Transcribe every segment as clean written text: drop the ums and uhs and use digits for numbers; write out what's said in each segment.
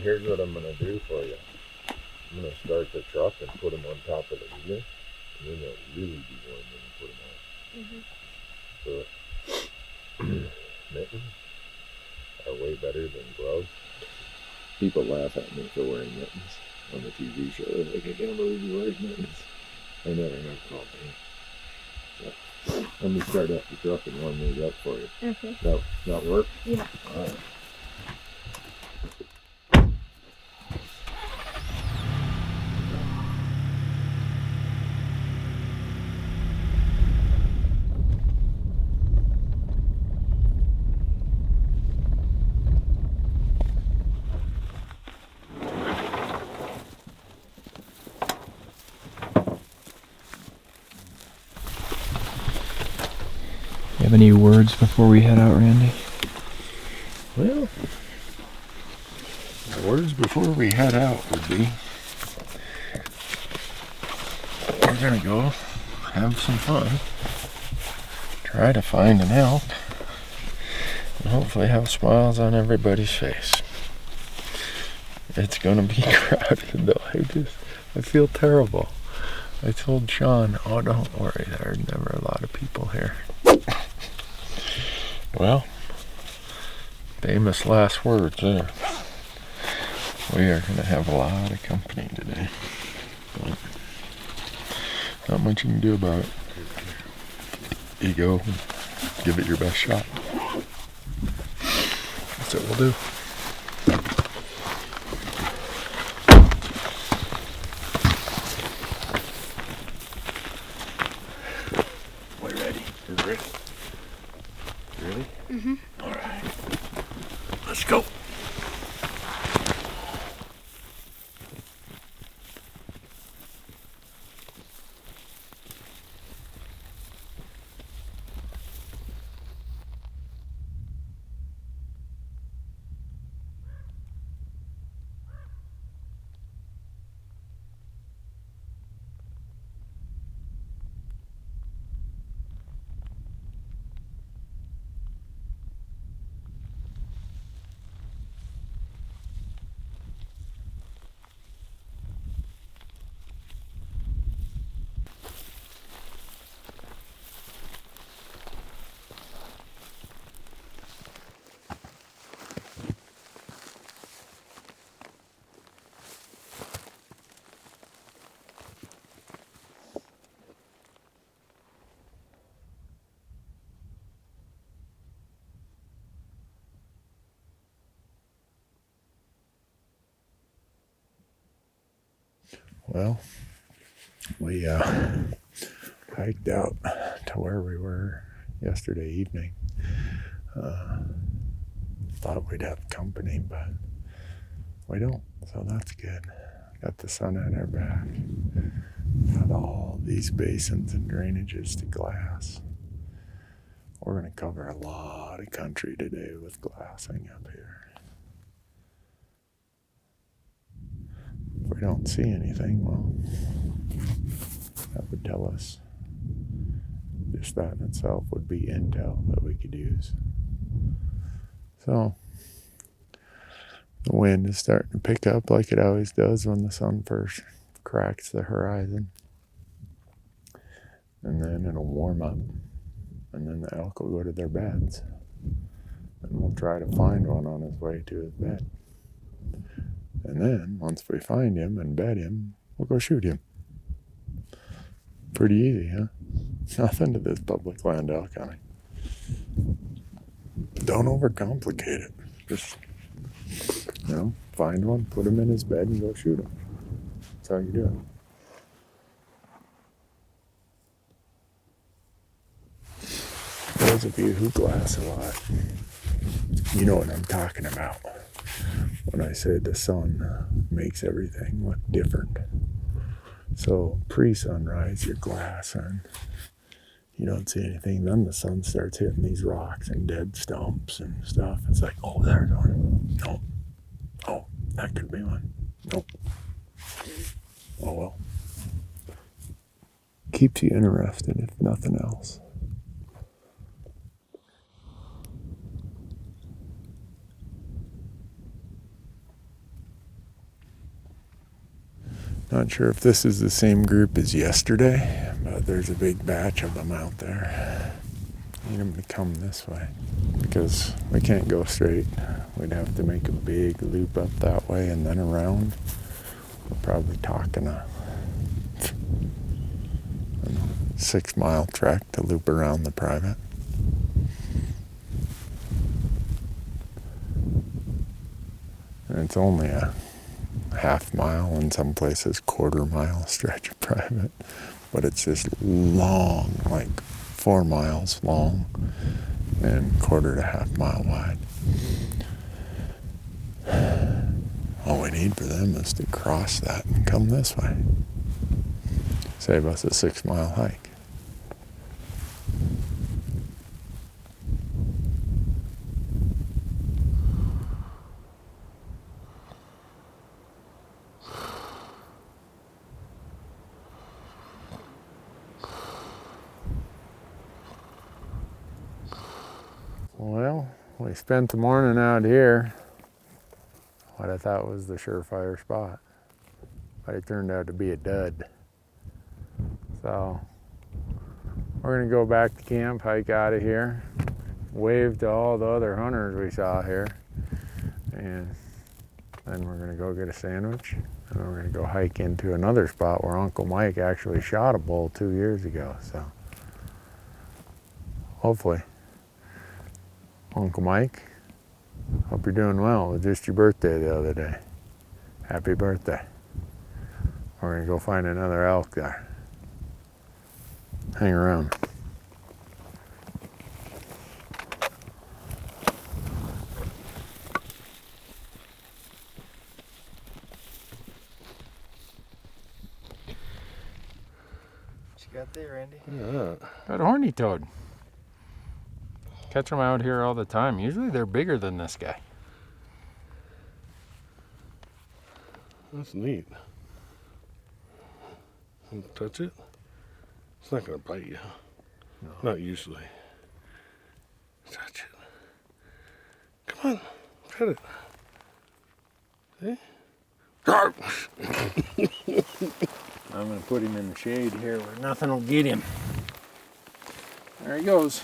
here's what I'm gonna do for you. I'm gonna start the truck and put them on top of the wheel, and then they'll really be warm when you put them on. So mittens are way better than gloves. People laugh at me for wearing mittens on the TV show. They're like, I can't believe you wear mittens. I never have coffee. So, let me start up the truck and warm these up for you. Okay. That work? Yeah. All right. You have any words before we head out, Randy? Well, the words before we head out would be, we're gonna go have some fun, try to find an elk, and hopefully have smiles on everybody's face. It's gonna be crowded though. I feel terrible. I told Sean, oh, don't worry, there are never a lot of people here. Well, famous last words there. We are going to have a lot of company today. But not much you can do about it. You go, give it your best shot. That's what we'll do. We're ready. You're ready. Ready? Mm-hmm. All right. Let's go. Well, we hiked out to where we were yesterday evening. Thought we'd have company, but we don't, so that's good. Got the sun at our back. Got all these basins and drainages to glass. We're going to cover a lot of country today with glassing up here. If we don't see anything, well, that would tell us just that in itself would be intel that we could use. So, the wind is starting to pick up like it always does when the sun first cracks the horizon. And then it'll warm up. And then the elk will go to their beds. And we'll try to find one on his way to his bed. And then, once we find him and bed him, we'll go shoot him. Pretty easy, huh? Nothing to this public land elk hunting. Don't overcomplicate it. Just, find one, put him in his bed, and go shoot him. That's how you do it. Those of you who glass a lot, you know what I'm talking about when I say the sun makes everything look different. So pre-sunrise, you're glassing. You don't see anything. Then the sun starts hitting these rocks and dead stumps and stuff. It's like, oh, there's one. Nope. Oh, that could be one. Nope. Oh, well. Keeps you interested, if nothing else. Not sure if this is the same group as yesterday, but there's a big batch of them out there. Need them to come this way because we can't go straight. We'd have to make a big loop up that way and then around. We're probably talking a 6-mile trek to loop around the private. And it's only a half-mile, in some places quarter-mile stretch of private, but it's just long, like 4 miles long and quarter to half-mile wide. All we need for them is to cross that and come this way. Save us a 6-mile hike. Well, we spent the morning out here, what I thought was the surefire spot, but it turned out to be a dud. So we're gonna go back to camp, hike out of here, wave to all the other hunters we saw here, and then we're gonna go get a sandwich, and then we're gonna go hike into another spot where Uncle Mike actually shot a bull 2 years ago. So hopefully. Uncle Mike, hope you're doing well. It was just your birthday the other day. Happy birthday. We're gonna go find another elk there. Hang around. What you got there, Randy? Yeah. Got a horny toad. Catch them out here all the time. Usually they're bigger than this guy. That's neat. Touch it? It's not going to bite you. No. Not usually. Touch it. Come on. Pet it. See? I'm going to put him in the shade here where nothing will get him. There he goes.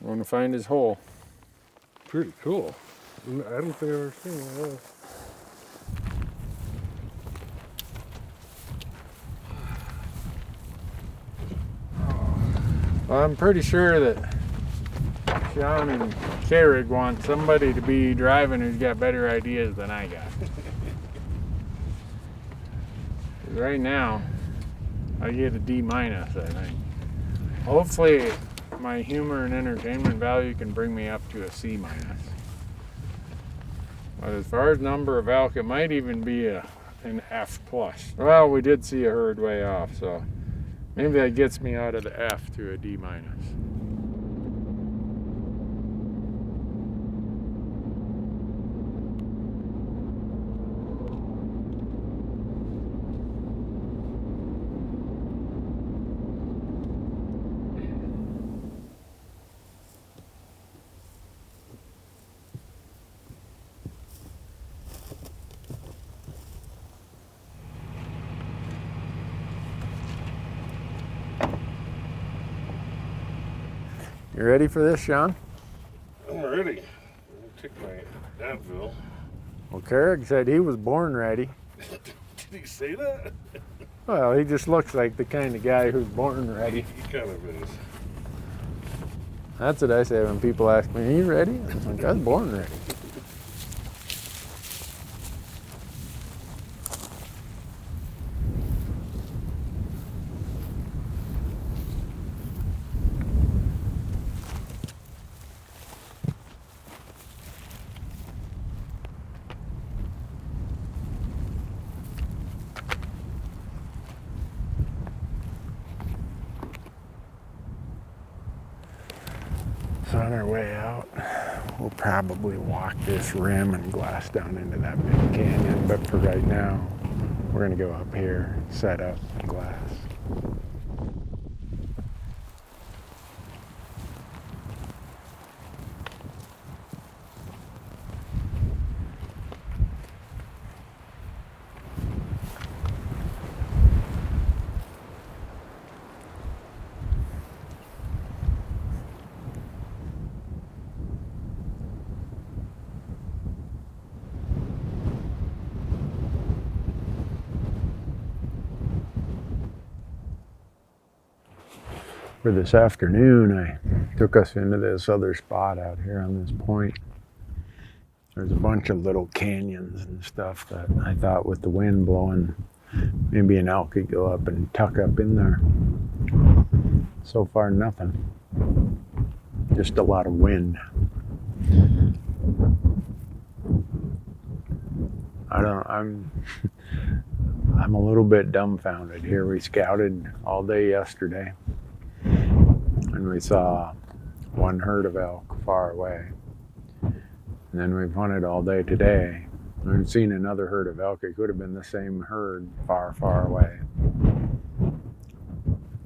We're going to find his hole. Pretty cool. I don't think I've ever seen one of those. Well, I'm pretty sure that Sean and Carrig want somebody to be driving who's got better ideas than I got. 'Cause right now, I get a D-, I think. Hopefully, my humor and entertainment value can bring me up to a C-. But as far as number of elk, it might even be an F+. Well, we did see a herd way off, so maybe that gets me out of the F to a D-. You ready for this, Sean? I'm ready. I'll take my Advil. Well, Carrig said he was born ready. Did he say that? Well, he just looks like the kind of guy who's born ready. He kind of is. That's what I say when people ask me, are you ready? I'm like, I was born ready. So on our way out, we'll probably walk this rim and glass down into that big canyon, but for right now, we're gonna go up here, set up, and glass. For this afternoon, I took us into this other spot out here on this point. There's a bunch of little canyons and stuff that I thought with the wind blowing, maybe an elk could go up and tuck up in there. So far, nothing. Just a lot of wind. I'm a little bit dumbfounded here. We scouted all day yesterday and we saw one herd of elk far away. And then we've hunted all day today. We've seen another herd of elk. It could have been the same herd far, far away.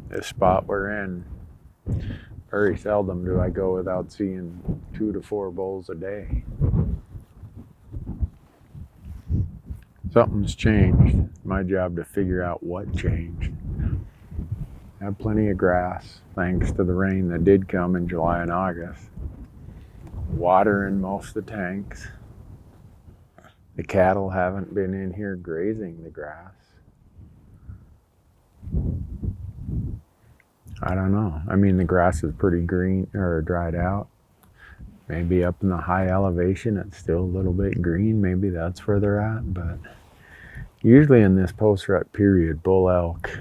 This spot we're in, very seldom do I go without seeing 2 to 4 bulls a day. Something's changed. My job to figure out what changed. I have plenty of grass, thanks to the rain that did come in July and August. Water in most of the tanks. The cattle haven't been in here grazing the grass. I don't know. I mean, the grass is pretty green or dried out. Maybe up in the high elevation, it's still a little bit green. Maybe that's where they're at. But usually in this post-rut period, bull elk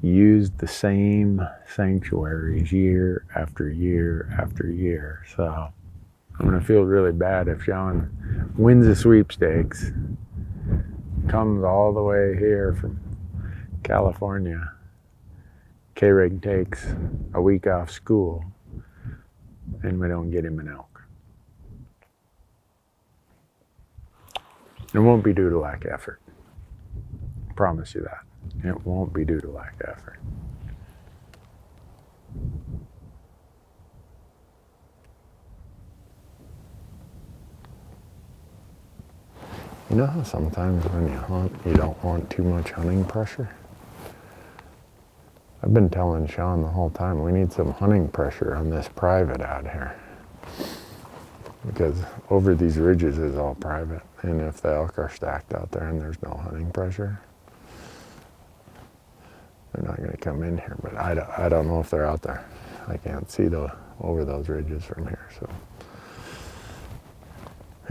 used the same sanctuaries year after year after year. So I'm going to feel really bad if Sean wins the sweepstakes, comes all the way here from California. K-Rig takes a week off school and we don't get him an elk. It won't be due to lack of effort. Promise you that. It won't be due to lack of effort. You know how sometimes when you hunt, you don't want too much hunting pressure? I've been telling Sean the whole time, we need some hunting pressure on this private out here. Because over these ridges is all private. And if the elk are stacked out there and there's no hunting pressure, they're not going to come in here. But I don't know if they're out there. I can't see over those ridges from here. So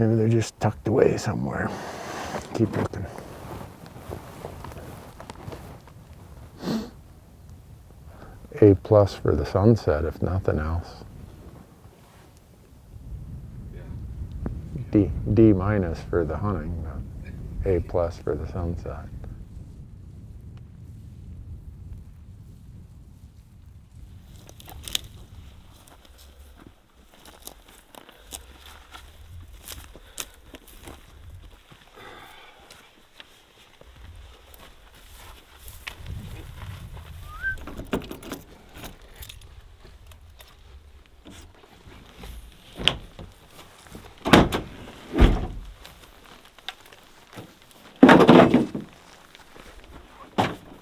maybe they're just tucked away somewhere. Keep looking. A+ for the sunset, if nothing else. D- for the hunting, but A+ for the sunset.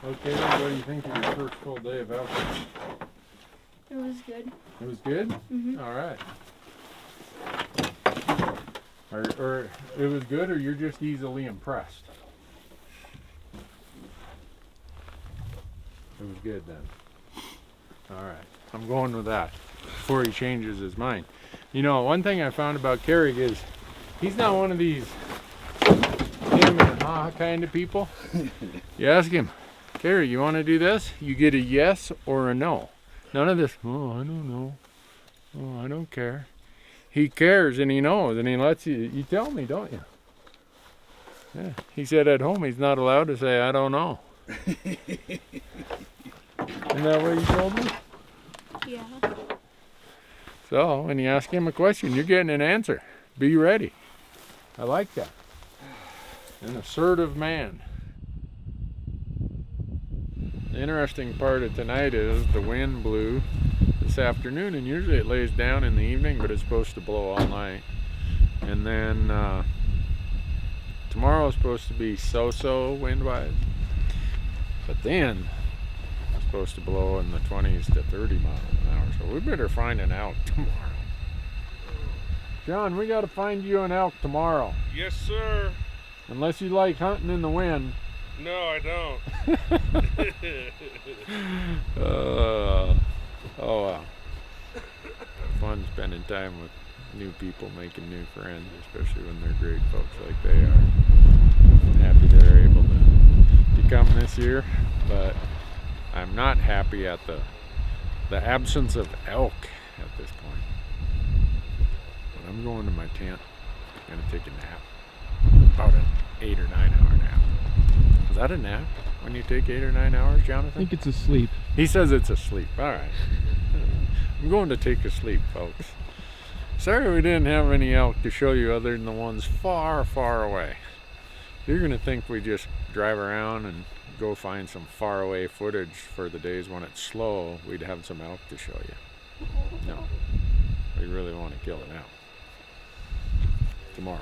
Okay, what do you think of your first full day of elk? It was good. It was good? Mm-hmm. All right. Or it was good, or you're just easily impressed? It was good then. All right. I'm going with that before he changes his mind. You know, one thing I found about Carrick is he's not one of these him and ha kind of people. You ask him, Carrie, you want to do this? You get a yes or a no. None of this, oh, I don't know. Oh, I don't care. He cares and he knows and he lets you tell me, don't you? Yeah. He said at home he's not allowed to say, I don't know. Isn't that what you told me? Yeah. So when you ask him a question, you're getting an answer. Be ready. I like that. An assertive man. The interesting part of tonight is the wind blew this afternoon, and usually it lays down in the evening, but it's supposed to blow all night. And then tomorrow is supposed to be so-so wind-wise, but then it's supposed to blow in the 20s to 30 miles an hour. So we better find an elk tomorrow. John, we got to find you an elk tomorrow. Yes, sir. Unless you like hunting in the wind. No, I don't. Oh well. Fun spending time with new people, making new friends, especially when they're great folks like they are. I'm happy they're able to come this year, but I'm not happy at the absence of elk at this point. When I'm going to my tent, I'm gonna take a nap. About an 8 or 9 hour nap. Is that a nap when you take 8 or 9 hours, I Jonathan? think it's asleep. He says it's a sleep. All right. I'm going to take a sleep, folks. Sorry we didn't have any elk to show you other than the ones far, far away. You're going to think we just drive around and go find some far away footage for the days when it's slow. We'd have some elk to show you. No. We really want to kill it now. Tomorrow.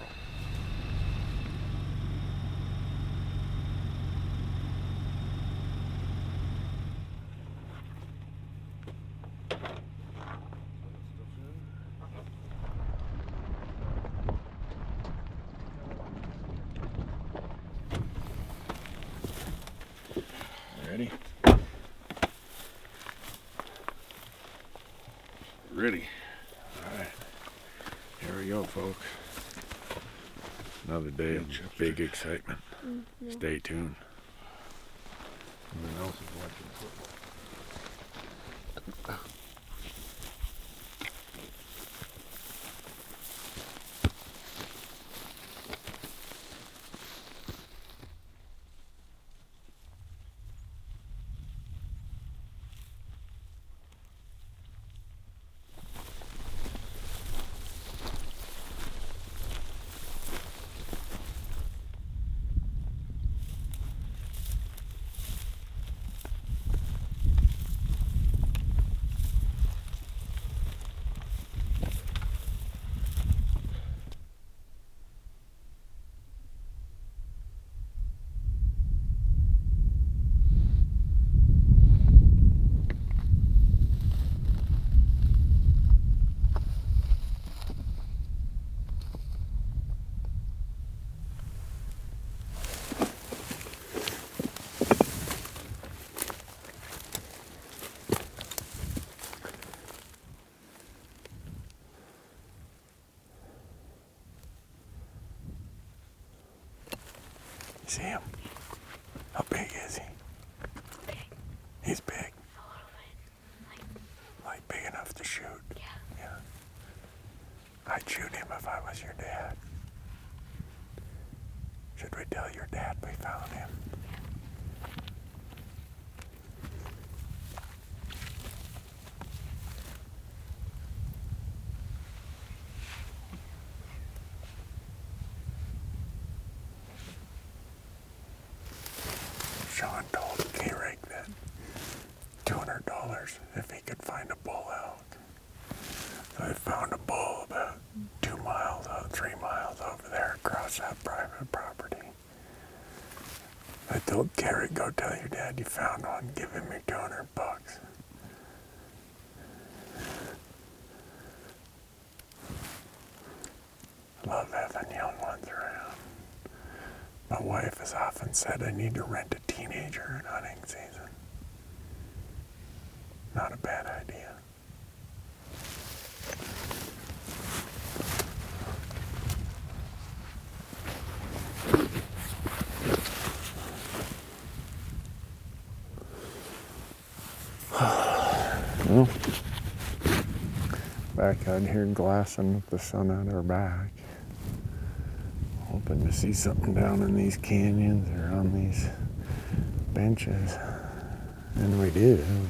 Ready? Ready. All right. Here we go, folks. Another day of big excitement. Stay tuned. Someone else is watching football. See him? How big is he? Big. He's big. A little bit. Like big enough to shoot. Yeah. I'd shoot him if I was your dad. Should we tell your dad we found him? Sean told K-Rig that $200 if he could find a bull elk. So they found a bull about 2 miles, 3 miles over there across that private property. I told K-Rig, go tell your dad you found one, give him your $200. Love having young ones around. My wife has often said I need to rent a teenager in hunting season. Not a bad idea. Well, back out here glassing with the sun at our back. Hoping to see something down in these canyons or on these benches. And we did. We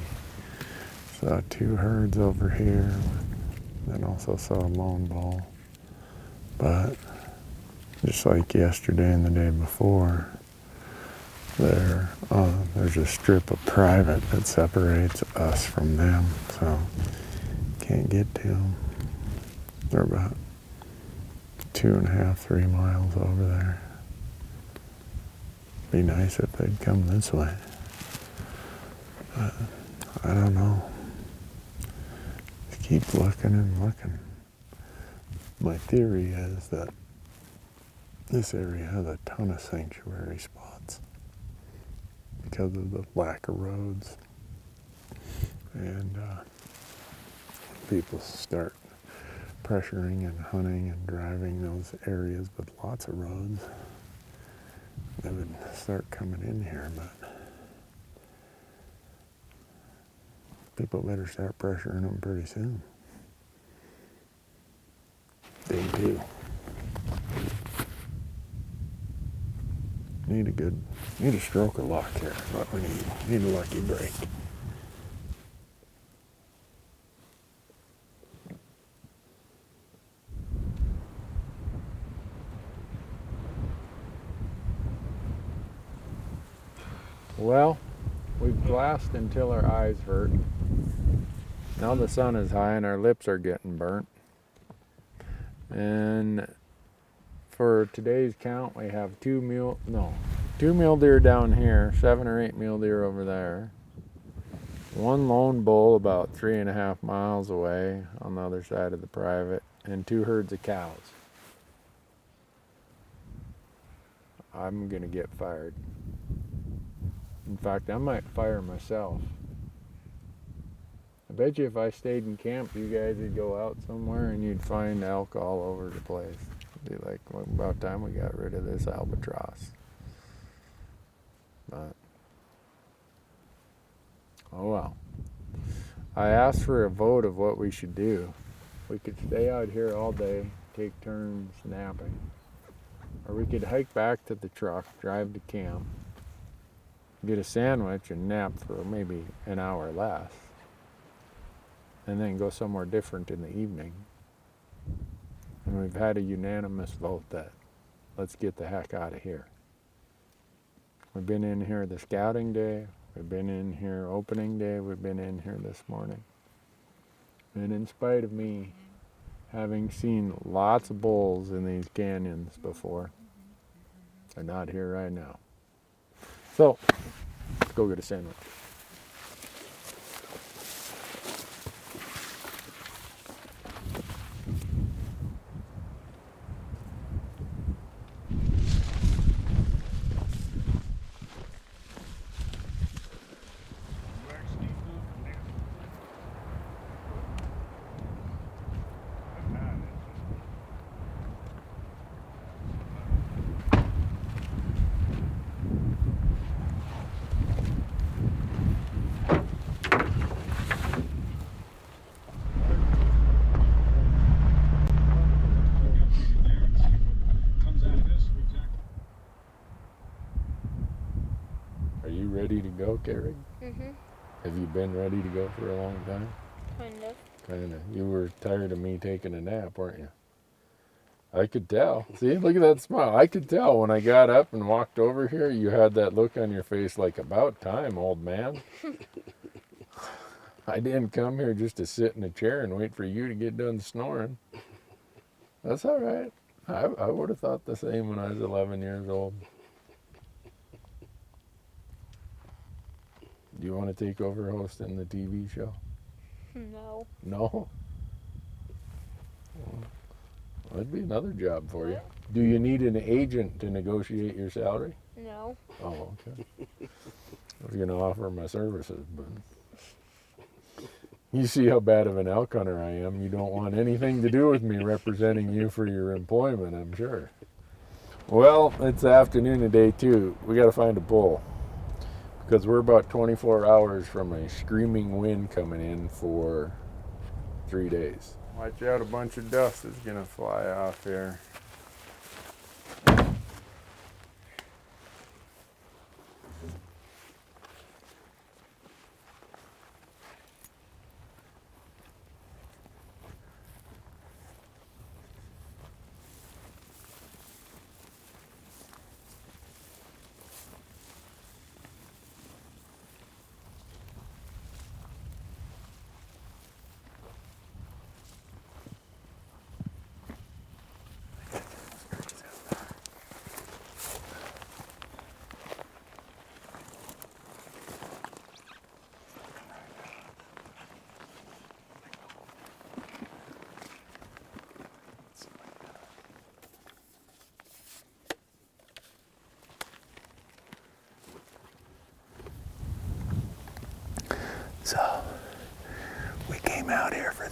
saw 2 herds over here. Then also saw a lone bull. But just like yesterday and the day before, there's a strip of private that separates us from them. So can't get to them. They're about 2.5, 3 miles over there. Be nice if they'd come this way. But I don't know. Just keep looking and looking. My theory is that this area has a ton of sanctuary spots. because of the lack of roads. And people start pressuring and hunting and driving those areas with lots of roads, they would start coming in here, but people better start pressuring them pretty soon. Day 2. Need a stroke of luck here. What we need. Need a lucky break. Well, we've glassed until our eyes hurt. Now the sun is high and our lips are getting burnt. And for today's count, we have 2 mule deer down here, 7 or 8 mule deer over there. 1 lone bull about 3.5 miles away on the other side of the private, and 2 herds of cows. I'm gonna get fired. In fact, I might fire myself. I bet you if I stayed in camp, you guys would go out somewhere and you'd find elk all over the place. It'd be like, well, about time we got rid of this albatross. But, oh well. I asked for a vote of what we should do. We could stay out here all day, take turns napping. Or we could hike back to the truck, drive to camp, get a sandwich and nap for maybe an hour less, and then go somewhere different in the evening. And we've had a unanimous vote that let's get the heck out of here. We've been in here the scouting day, we've been in here opening day, we've been in here this morning. And in spite of me having seen lots of bulls in these canyons before, they're not here right now. So, let's go get a sandwich. Are you ready to go, Carrie? Mm-hmm. Have you been ready to go for a long time? Kind of. Kinda. You were tired of me taking a nap, weren't you? I could tell. See, look at that smile. I could tell when I got up and walked over here, you had that look on your face like, about time, old man. I didn't come here just to sit in a chair and wait for you to get done snoring. That's all right. I would have thought the same when I was 11 years old. Do you want to take over hosting the TV show? No. No? Well, that'd be another job for you. Do you need an agent to negotiate your salary? No. Oh, okay. I was going to offer my services, but you see how bad of an elk hunter I am. You don't want anything to do with me representing you for your employment, I'm sure. Well, it's afternoon of day 2. We got to find a bull because we're about 24 hours from a screaming wind coming in for 3 days. Watch out, a bunch of dust is going to fly off here.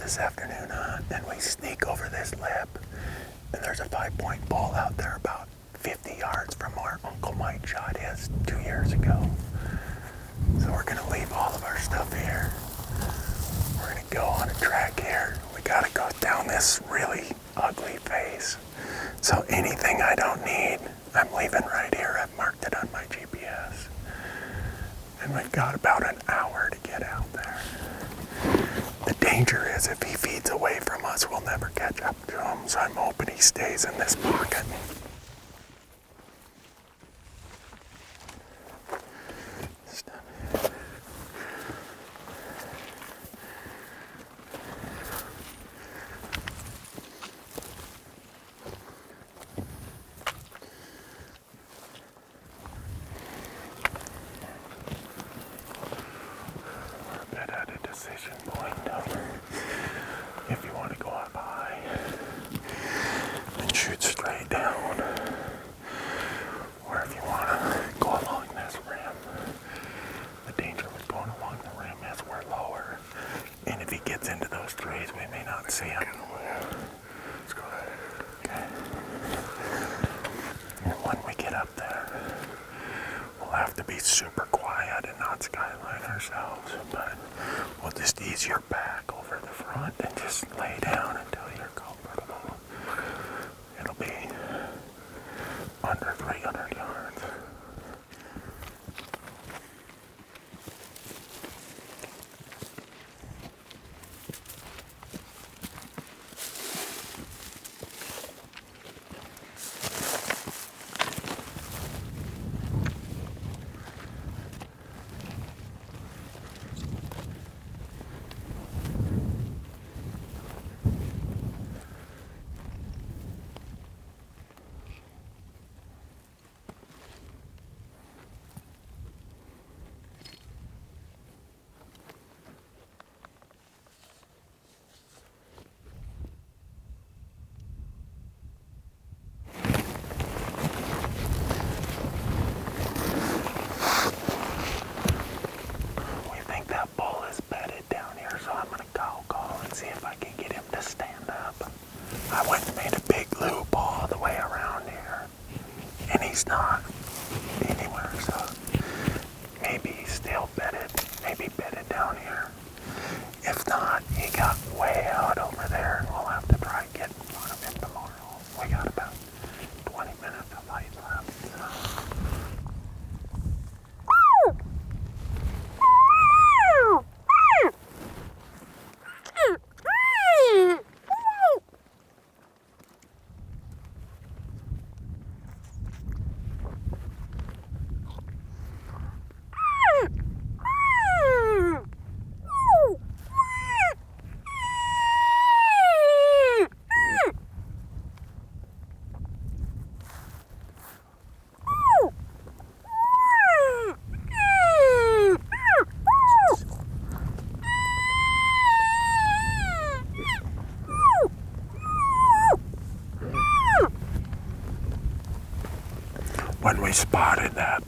this afternoon hunt, and we sneak over this lip, and there's a 5-point bull out there about 50 yards from where Uncle Mike shot his 2 years ago. So we're gonna leave all of our stuff here. We're gonna go on a track here. We gotta go down this really ugly face. So anything I don't need, I'm leaving right here. I've marked it on my GPS. And we've got about an hour to get out there. The danger is if he feeds away from us, we'll never catch up to him. So I'm hoping he stays in this pocket. Decision point if you want to go up high and shoot straight down, or if you want to go along this rim. The danger with going along the rim is we're lower, and if he gets into those trees, we may not see him. Let's go ahead. Okay. And when we get up there, we'll have to be super quiet and not skyline ourselves, but we'll just ease your back over the front and just lay down until you're comfortable. It'll be under 300 yards. I went and made a big loop all the way around here, and he's not anywhere, so maybe he's still bedded, maybe bedded down here. If not, he got way out over there, and we'll have to try and get in front of him tomorrow. We got about 20 minutes of light left, so. When we spotted that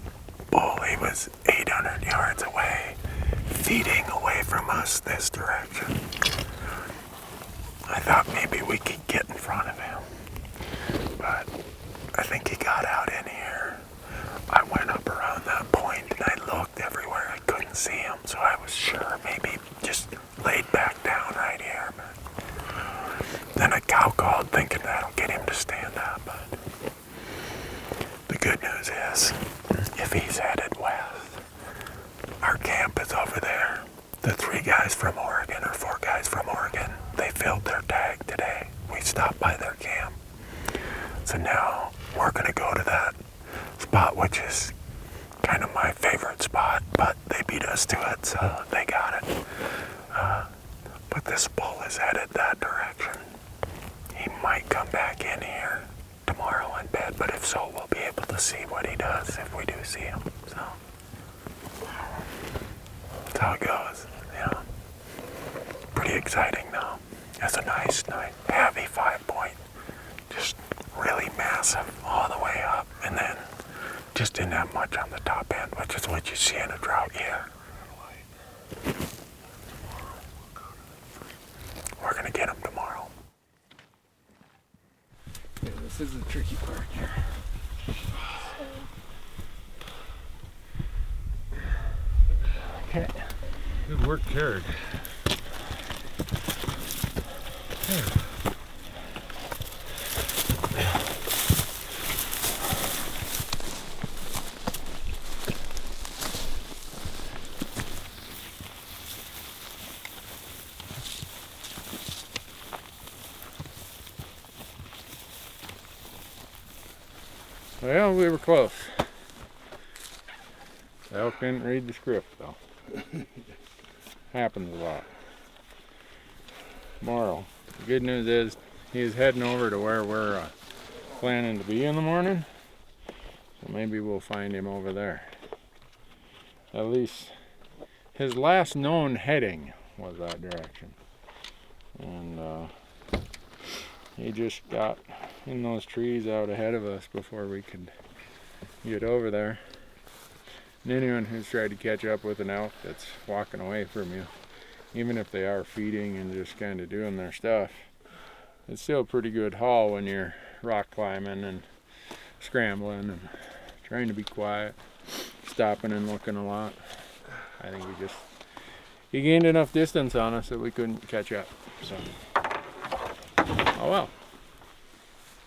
bull, he was 800 yards away, feeding away from us this direction. I thought maybe we could get in front of him, but I think he got out in here. I went up around that point and I looked everywhere. I couldn't see him, so I was sure maybe just laid back down right here. But then I cow called thinking that'll get him to stand up. The good news is, if he's headed west, our camp is over there. The 3 guys from Oregon, or 4 guys from Oregon, they filled their tag today. We stopped by their camp. So now we're going to go to that spot, which is kind of my favorite spot, but they beat us to it, so they got it. But this bull is headed that direction. He might come back in here tomorrow in bed, but if so, we'll be able to see what he does if we do see him. So that's how it goes. Yeah. Pretty exciting though. It's a nice, heavy 5-point. Just really massive all the way up, and then just didn't have much on the top end, which is what you see in a drought year. We're This is the tricky part here. Okay. Good work, Carrick. Well, we were close. The elk didn't read the script, though. Happens a lot. Tomorrow, the good news is he's heading over to where we're planning to be in the morning. So maybe we'll find him over there. At least his last known heading was that direction. And he just got in those trees out ahead of us before we could get over there. And anyone who's tried to catch up with an elk that's walking away from you, even if they are feeding and just kind of doing their stuff, it's still a pretty good haul when you're rock climbing and scrambling and trying to be quiet, stopping and looking a lot. I think he gained enough distance on us that we couldn't catch up. So, oh well.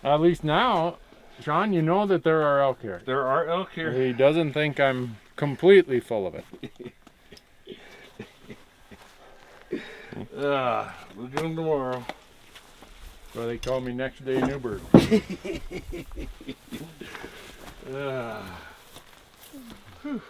At least now, Sean, you know that there are elk here. There are elk here. He doesn't think I'm completely full of it. We'll get them tomorrow. So they call me next day Newbird. Whew.